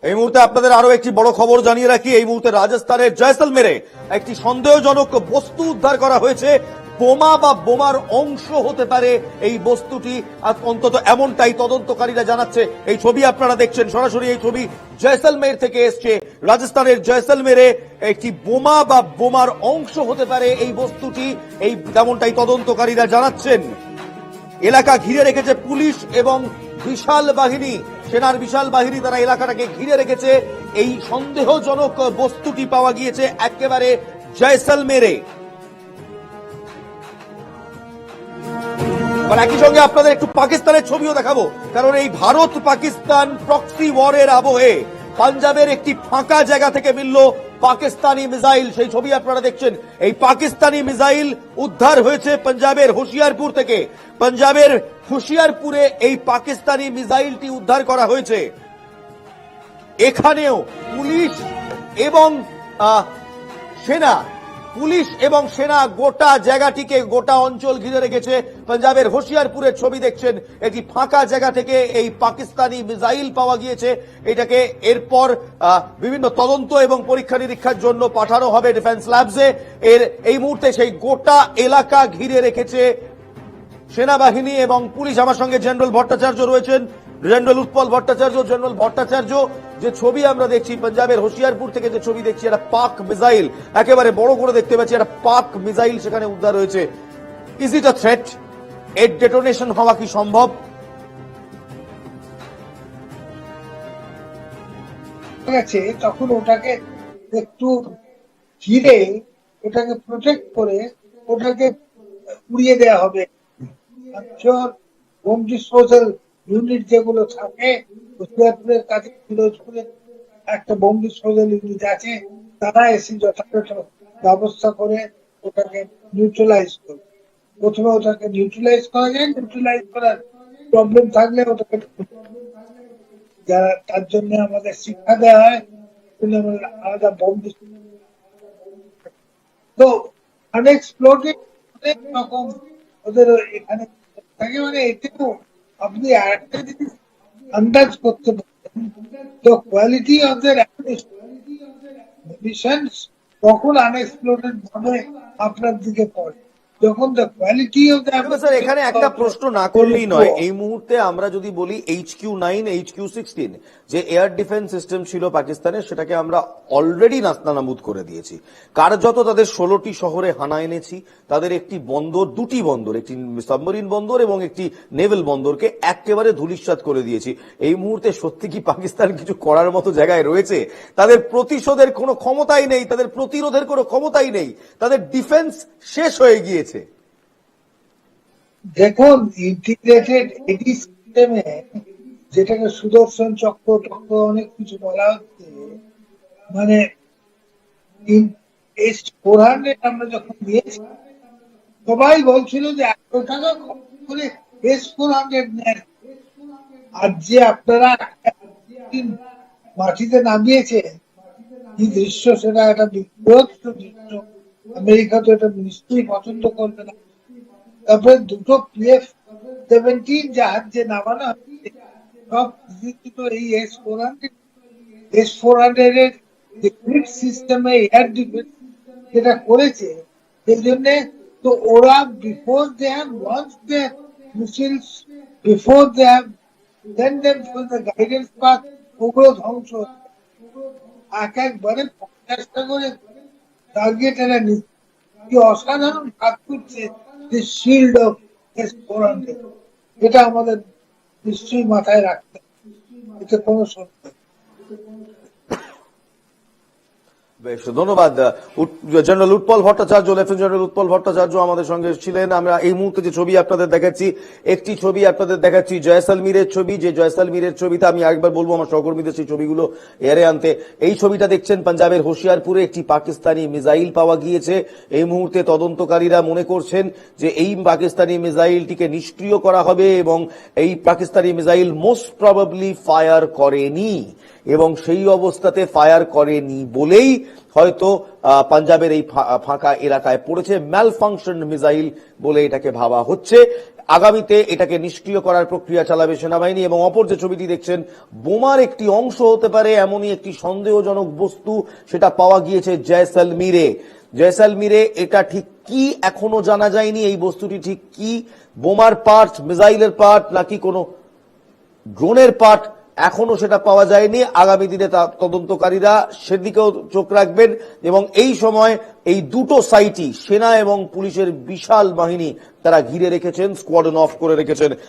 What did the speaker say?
এই মুহূর্তে আপনাদের আরো একটি বড় খবর জানিয়ে রাখি। এই মুহূর্তে রাজস্থানের জয়সলমেরে একটি সন্দেহজনক বস্তু উদ্ধার করা হয়েছে। বোমা বা বোমার অংশ হতে পারে এই বস্তুটি, অন্তত এমনটাই তদন্তকারীরা জানাচ্ছে। এই ছবি আপনারা দেখছেন সরাসরি, এই ছবি জয়সলমের থেকে এসছে। রাজস্থানের জয়সলমেরে একটি বোমা বা বোমার অংশ হতে পারে এই বস্তুটি, এই তেমনটাই তদন্তকারীরা জানাচ্ছেন। এলাকা ঘিরে রেখেছে পুলিশ এবং বিশাল বাহিনী, সেনার বিশাল বাহিনী, তারা এলাকাটাকে ঘিরে রেখেছে। এই সন্দেহজনক বস্তুটি পাওয়া গিয়েছে একেবারে জয়সলমেরে। একই সঙ্গে আপনাদের একটু পাকিস্তানের ছবিও দেখাবো, কারণ এই ভারত পাকিস্তান প্রক্সি ওয়ারের আবহে পাঞ্জাবের একটি ফাঁকা জায়গা থেকে মিলল পাকিস্তানি মিসাইল। সেই ছবি আপনারা দেখছেন। এই পাকিস্তানি মিসাইল উদ্ধার হয়েছে পাঞ্জাবের হোশিয়ারপুর থেকে। পাঞ্জাবের হোশিয়ারপুরে এই পাকিস্তানি মিসাইলটি উদ্ধার করা হয়েছে। এখানেও পুলিশ এবং সেনা গোটা জায়গাটিকে, গোটা অঞ্চল ঘিরে রেখেছে। পাঞ্জাবের হোশিয়ারপুরের ছবি দেখছেন। একটি ফাঁকা জায়গা থেকে এই পাকিস্তানি মিসাইল পাওয়া গিয়েছে। এটাকে এরপর বিভিন্ন তদন্ত এবং পরীক্ষা নিরীক্ষার জন্য পাঠানো হবে ডিফেন্স ল্যাবসে। এই মুহূর্তে সেই গোটা এলাকা ঘিরে রেখেছে সেনাবাহিনী এবং পুলিশ। আমার সঙ্গে জেনারেল ভট্টাচার্য রয়েছেন, জেনারেল উৎপল ভট্টাচার্য। জেনারেল ভট্টাচার্য, যে ছবি আমরা দেখছি পাঞ্জাবের হোশিয়ারপুর থেকে, যে ছবি দেখছি, একটা পাক মিসাইল, একেবারে বড় করে দেখতে পাচ্ছি, একটা পাক মিসাইল সেখানে উদ্ধার হয়েছে। Is it a threat? এর ডেটোনেশন হওয়া কি সম্ভব? তখন ওটাকে একটু ঘিরে, ওটাকে প্রোটেক্ট করে ওটাকে উড়িয়ে দেওয়া হবে। হোম ডিসপোজাল ইউনিট যেগুলো থাকে, হোশিয়ারপুরের কাছে ফিরোজপুরে একটা বোম ডিসপোজাল ইউনিট আছে, তারা এসে যথাযথ ব্যবস্থা করে ওটাকে নিউট্রালাইজ করবে। প্রথমে ওটাকে নিউট্রালাইজ করা যায়, নিউট্রালাইজ করার প্রবলেম থাকলে ওটাকে যারা, তার জন্য আমাদের শিক্ষা দেওয়া হয়, আলাদা বোম তো আনএক্সপ্লোডেড অনেক রকম ওদের এখানে থাকে। মানে এতেও আপনি আরেকটা জিনিস আন্দাজ করতে পারেন, তো কোয়ালিটি অফ দ্য মিশনস কখন আনএক্সপ্লোডেড ভাবে আপনার দিকে পড়ে, যখন the quality of the. Sir, এখানে একটা প্রশ্ন না করলেই নয়। এই মুহূর্তে আমরা যদি বলি HQ-9, HQ-16 যে এয়ার ডিফেন্স সিস্টেম ছিল পাকিস্তানের, সেটাকে আমরা অলরেডি নাস্তানাবুদ করে দিয়েছি। কার্যত তাদের 16টি শহরে হানা এনেছি। তাদের একটি বন্দর, দুটি বন্দর, একটি সাবমেরিন বন্দর এবং একটি নেভেল বন্দরকে একেবারে ধূলিসাৎ করে দিয়েছি। এই মুহূর্তে সত্যি কি পাকিস্তান কিছু করার মতো জায়গায় রয়েছে? তাদের প্রতিশোধের কোনো ক্ষমতাই নেই, তাদের প্রতিরোধের কোনো ক্ষমতাই নেই, তাদের ডিফেন্স শেষ হয়ে গিয়েছে। দেখুন, ইন্টিগ্রেটেড এডি সিস্টেমে, যেটাকে সুদর্শন চক্র অনেক কিছু বলা হচ্ছে, মানে S-400 আমরা যখন দিয়েছি, সবাই বলছিল যে 100 টাকা করে S-400 নেন, আর যে আপনারা মাটিতে নামিয়েছে কি দৃশ্য, সেটা একটা বিভৎস দৃশ্য। আমেরিকা তো এটা নিশ্চয়ই পছন্দ করবে না। তারপরে দুটো PF-17 জাহাজ যে নামানো হচ্ছে, সব এই S-400 এর সিস্টেমে এয়ার ডিফেন্স যেটা করেছে, সেই জন্য তো ওরা before they have launch the missiles, before they have send them for the guidance path, ওগুলো ধ্বংস একবারে 50টা করে টার্গেট এরা নিচ্ছে। কি অসাধারণ কাজ করছে যে শিল্ড অফ S-400, এটা আমাদের নিশ্চয়ই মাথায় রাখতে হবে। এতে কোনো সন্দেহ। বেশ, ধন্যবাদ general Utpal Bhattacharya. Lieutenant general Utpal Bhattacharya আমাদের সঙ্গে ছিলেন। আমরা এই মুহূর্তে যে ছবি আপনাদের দেখাচ্ছি, একটি ছবি আপনাদের দেখাচ্ছি জয়সলমীরের ছবি। যে জয়সলমীরের ছবিটা আমি একবার বলবো আমার সহকর্মীদের সেই ছবিগুলো এয়ারে আনতে। এই ছবিটা দেখছেন পাঞ্জাবের হোশিয়ারপুরে একটি পাকিস্তানি মিসাইল পাওয়া গিয়েছে। এই মুহূর্তে তদন্তকারীরা মনে করছেন যে এই পাকিস্তানি মিসাইলটিকে নিষ্ক্রিয় করা হবে এবং এই Pakistani missile most probably fire করেনি, এবং সেই অবস্থাতে ফায়ার করেনি বলেই হয়তো পাঞ্জাবের এই ফাঁকা এলাকায় পড়েছে। ম্যালফাংশন মিসাইল বলে এটাকে ভাবা হচ্ছে। আগামীতে এটাকে নিষ্ক্রিয় করার প্রক্রিয়া চালাবে সেনাবাহিনী। এবং অপর যে ছবিটি দেখছেন, বোমার একটি অংশ হতে পারে এমনই একটি সন্দেহজনক বস্তু, সেটা পাওয়া গিয়েছে জয়সলমীরে। জয়সলমীরে এটা ঠিক কি এখনো জানা যায়নি, এই বস্তুটি ঠিক কি, বোমার পার্ট, মিসাইলের পার্ট নাকি কোনো ড্রোনের পার্ট, এখনো সেটা পাওয়া যায়নি। আগামী দিনে তদন্তকারীরা সেদিকেও চোখ রাখবেন। এবং এই সময় এই দুটো সাইটই সেনা এবং পুলিশের বিশাল বাহিনী তারা ঘিরে রেখেছেন, স্কোয়াডন অফ করে রেখেছেন।